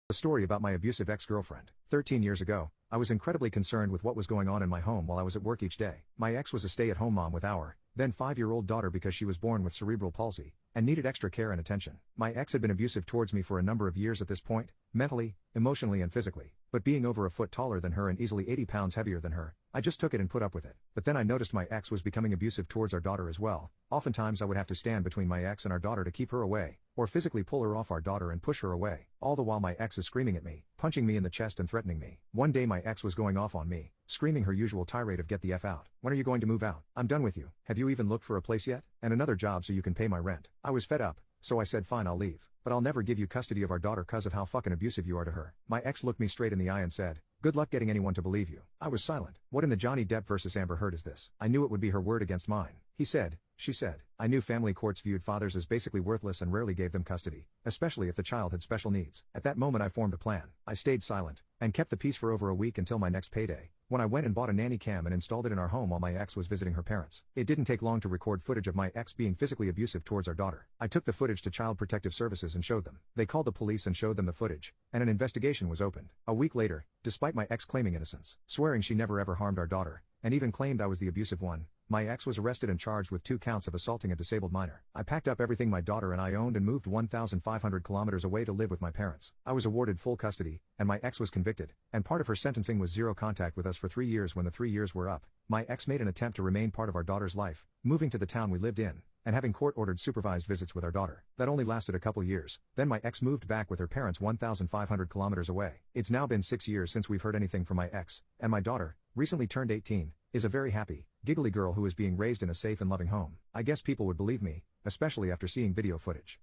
A story about my abusive ex-girlfriend. 13 years ago, I was incredibly concerned with what was going on in my home while I was at work each day. My ex was a stay-at-home mom with our, then 5-year-old daughter because she was born with cerebral palsy, and needed extra care and attention. My ex had been abusive towards me for a number of years at this point, mentally, emotionally and physically. But being over a foot taller than her and easily 80 pounds heavier than her, I just took it and put up with it. But then I noticed my ex was becoming abusive towards our daughter as well. Oftentimes I would have to stand between my ex and our daughter to keep her away, or physically pull her off our daughter and push her away, all the while my ex is screaming at me, punching me in the chest and threatening me. One day my ex was going off on me, screaming her usual tirade of "Get the F out. When are you going to move out? I'm done with you. Have you even looked for a place yet? And another job so you can pay my rent." I was fed up, so I said fine, I'll leave, but I'll never give you custody of our daughter cause of how fucking abusive you are to her. My ex looked me straight in the eye and said, "Good luck getting anyone to believe you." I was silent. What in the Johnny Depp versus Amber Heard is this? I knew it would be her word against mine. He said, she said. I knew family courts viewed fathers as basically worthless and rarely gave them custody, especially if the child had special needs. At that moment I formed a plan. I stayed silent, and kept the peace for over a week until my next payday, when I went and bought a nanny cam and installed it in our home while my ex was visiting her parents. It didn't take long to record footage of my ex being physically abusive towards our daughter. I took the footage to Child Protective Services and showed them. They called the police and showed them the footage, and an investigation was opened. A week later, despite my ex claiming innocence, swearing she never ever harmed our daughter, and even claimed I was the abusive one, my ex was arrested and charged with 2 counts of assaulting a disabled minor. I packed up everything my daughter and I owned and moved 1,500 kilometers away to live with my parents. I was awarded full custody, and my ex was convicted, and part of her sentencing was zero contact with us for 3 years. When the 3 years were up, my ex made an attempt to remain part of our daughter's life, moving to the town we lived in, and having court-ordered supervised visits with our daughter. That only lasted a couple years. Then my ex moved back with her parents 1,500 kilometers away. It's now been 6 years since we've heard anything from my ex, and my daughter, recently turned 18, is a very happy, giggly girl who is being raised in a safe and loving home. I guess people would believe me, especially after seeing video footage.